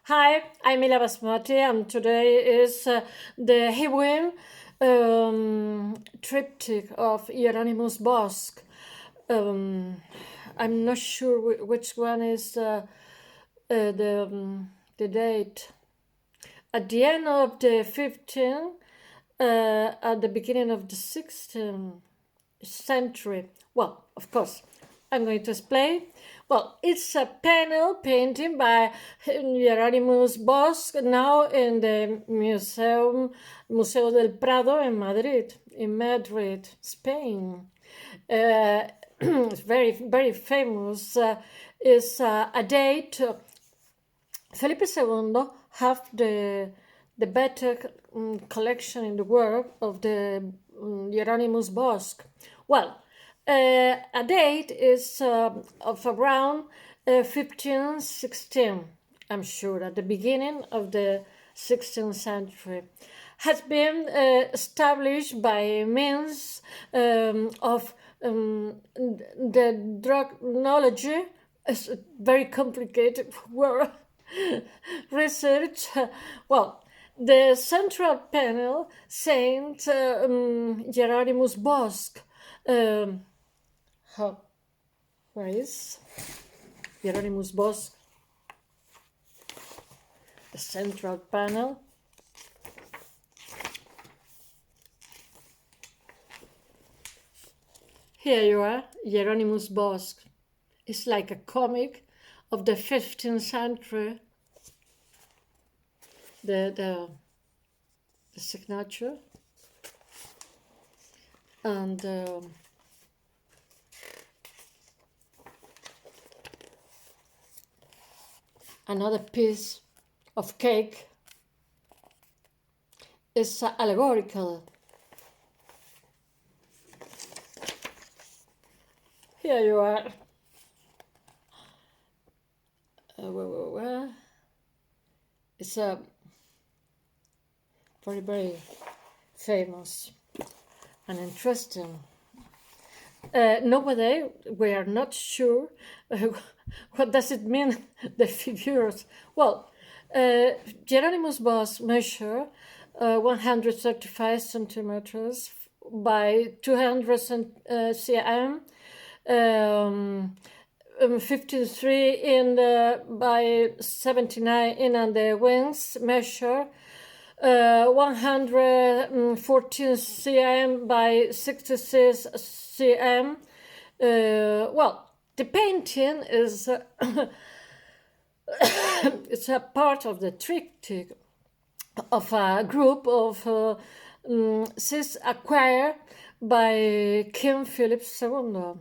Hi, I'm ilabasmati, and today is the Haywain Triptych of Hieronimus Bosch. Um, I'm not sure which one is the date. At the end of the 15th, at the beginning of the 16th century. Well, of course, I'm going to explain. Well, it's a panel painting by Hieronimus Bosch, now in the Museo del Prado in Madrid, Spain. It's very, very famous. Is a date. Felipe II have the better collection in the world of the Hieronymus Bosch. Well, a date is of around 1516, I'm sure, at the beginning of the 16th century, has been established by means of the drug knowledge. It's a very complicated word. Research. Well, the central panel, Saint Hieronymus Bosch. Where is Hieronymus Bosch? The central panel. Here you are, Hieronymus Bosch. It's like a comic of the 15th century. The signature and another piece of cake is allegorical. Here you are. It's a very, very famous and interesting. Nowadays, we are not sure what does it mean, the figures. Well, Hieronymus Bosch measured 135 centimeters by 200 cm, 53 in by 79 in on the wings measure, 114 cm by 66 cm. Well, the painting is it's a part of the triptych of a group of six acquired by King Philip II.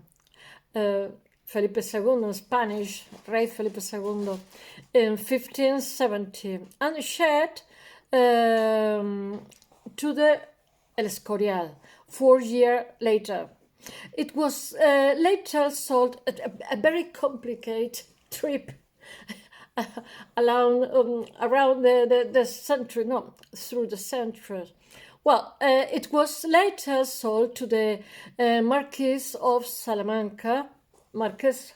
Felipe II, Spanish, Rey Felipe II, in 1570, and shared to the El Escorial 4 years later. It was later sold at a very complicated trip around the century, no, through the centuries. Well, it was later sold to the Marquis of Salamanca, Marquess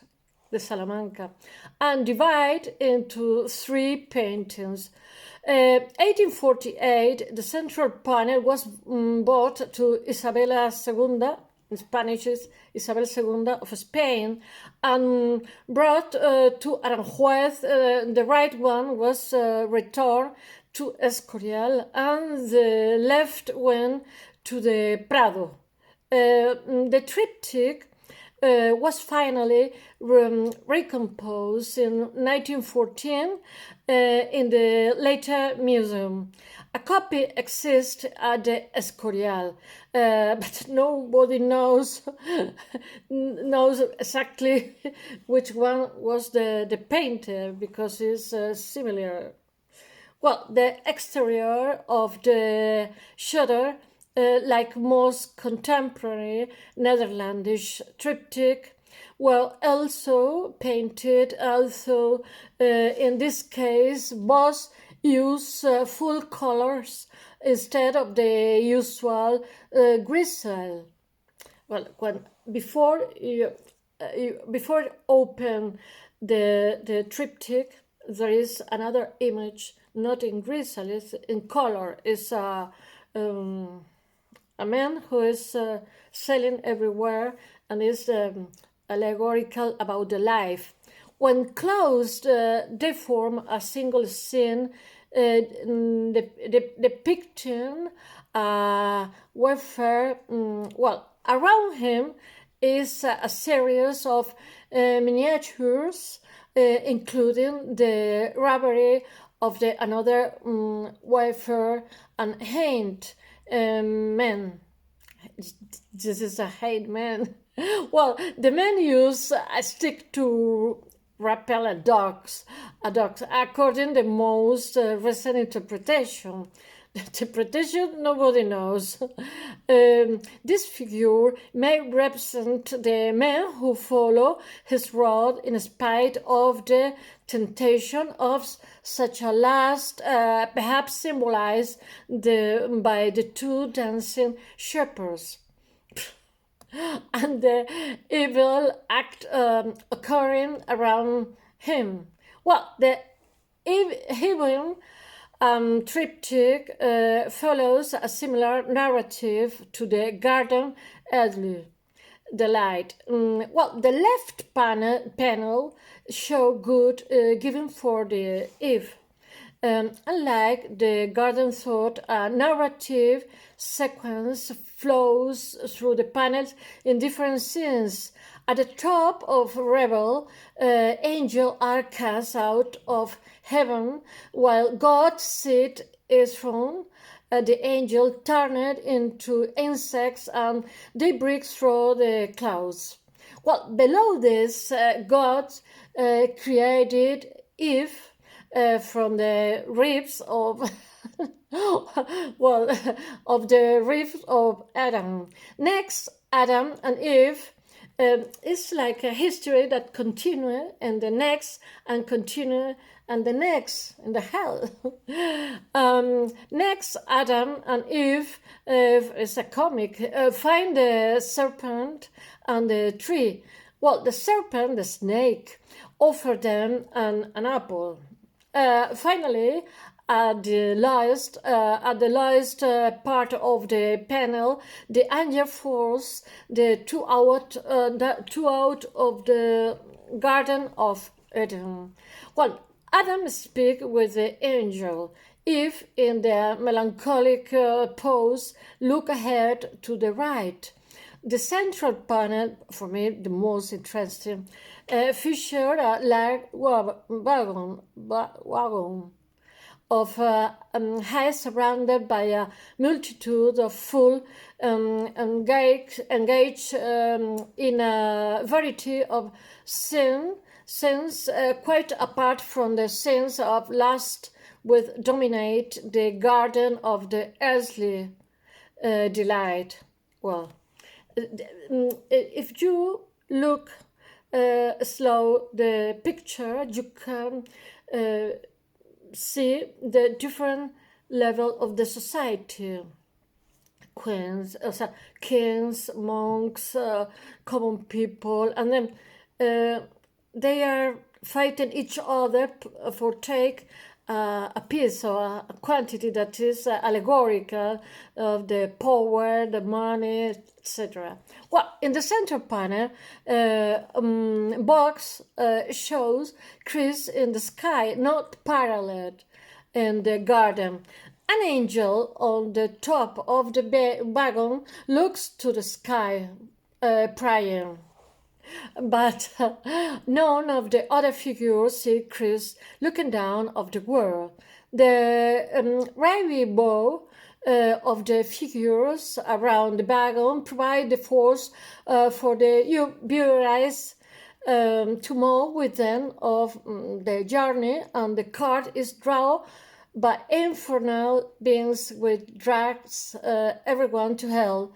de Salamanca, and divided into 3 paintings. 1848, the central panel was bought to Isabella II, in Spanish is Isabel II of Spain, and brought to Aranjuez. The right one was returned to Escorial, and the left went to the Prado. The triptych was finally recomposed in 1914 in the later museum. A copy exists at the Escorial, but nobody knows exactly which one was the painter, because it's similar. Well, the exterior of the shutter, like most contemporary Netherlandish triptych, well, also painted, although in this case Bosch used full colors instead of the usual grisel. Well, before you open the triptych, there is another image, not in grizzle, it's in color. It's a man who is sailing everywhere and is allegorical about the life. When closed, they form a single scene depicting warfare. Well, around him is a series of miniatures, including the robbery of the another warfare and hate men. This is a hate man. Well, the men use a stick to repel dogs, according to the most recent interpretation. The interpretation nobody knows. This figure may represent the men who follow his road in spite of the temptation of such a last, perhaps symbolized by the two dancing shepherds and the evil act occurring around him. Well, the Haywain Triptych follows a similar narrative to the Garden Eden, the light. Well, the left panel show good given for the Eve. Unlike the garden thought, a narrative sequence flows through the panels in different scenes. At the top of Rebel, angels are cast out of heaven, while God sits his throne. The angel turned into insects and they break through the clouds. Well, below this, God created Eve from the ribs of well, of the ribs of Adam. Next, Adam and Eve. It's like a history that continue and the next and continue and the next and the hell. Next, Adam and Eve is a comic. Find the serpent and the tree. Well, the serpent, the snake, offer them an apple. Finally, at the lowest part of the panel, the angel forces the two out of the Garden of Eden. Well, Adam speaks with the angel. Eve, in the melancholic pose, look ahead to the right. The central panel, for me the most interesting, featured a large wagon of high surrounded by a multitude of full engaged in a variety of scenes quite apart from the scenes of lust which dominate the garden of the earthly delight. Well, if you look slow the picture, you can see the different level of the society. Kings, monks, common people, and then they are fighting each other for take a piece or a quantity that is allegorical of the power, the money, etc. Well, in the center panel, Bosch shows Christ in the sky, not parallel in the garden. An angel on the top of the wagon looks to the sky, praying. But none of the other figures see Christ looking down of the world. The rainbow of the figures around the wagon provide the force for the viewers to move with them of the journey, and the cart is drawn by infernal beings which drags everyone to hell.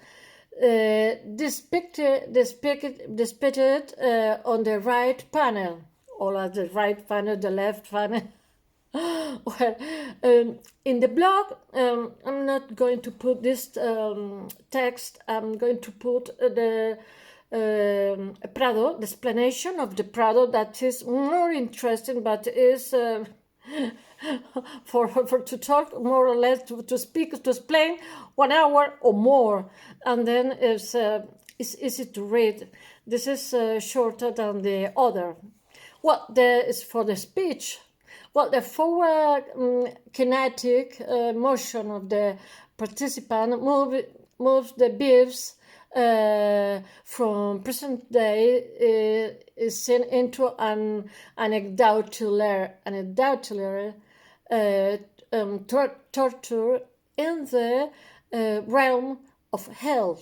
Depicted on the right panel, or at the right panel, the left panel. Well, in the blog, I'm not going to put this text. I'm going to put the Prado, the explanation of the Prado that is more interesting, but is for to talk more or less, to speak, to explain 1 hour or more, and then it's easy to read. This is shorter than the other. Well, there is for the speech. Well, the forward kinetic motion of the participant moves the verbs from present day is seen into an anecdotal torture in the realm of hell.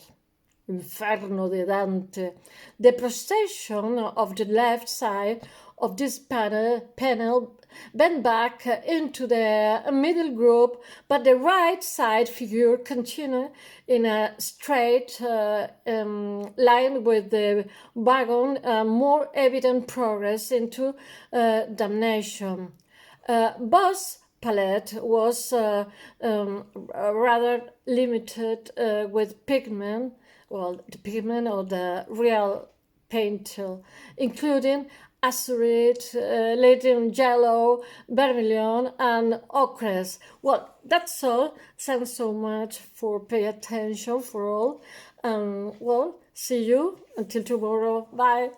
Inferno de Dante. The prostration of the left side of this panel bent back into the middle group, but the right side figure continued in a straight line with the wagon, more evident progress into damnation. Bosch's palette was rather limited with pigment, well, the pigment or the real painter, including azurite, leaden yellow, vermilion, and ochres. Well, that's all. Thanks so much for paying attention for all. Well, see you until tomorrow. Bye.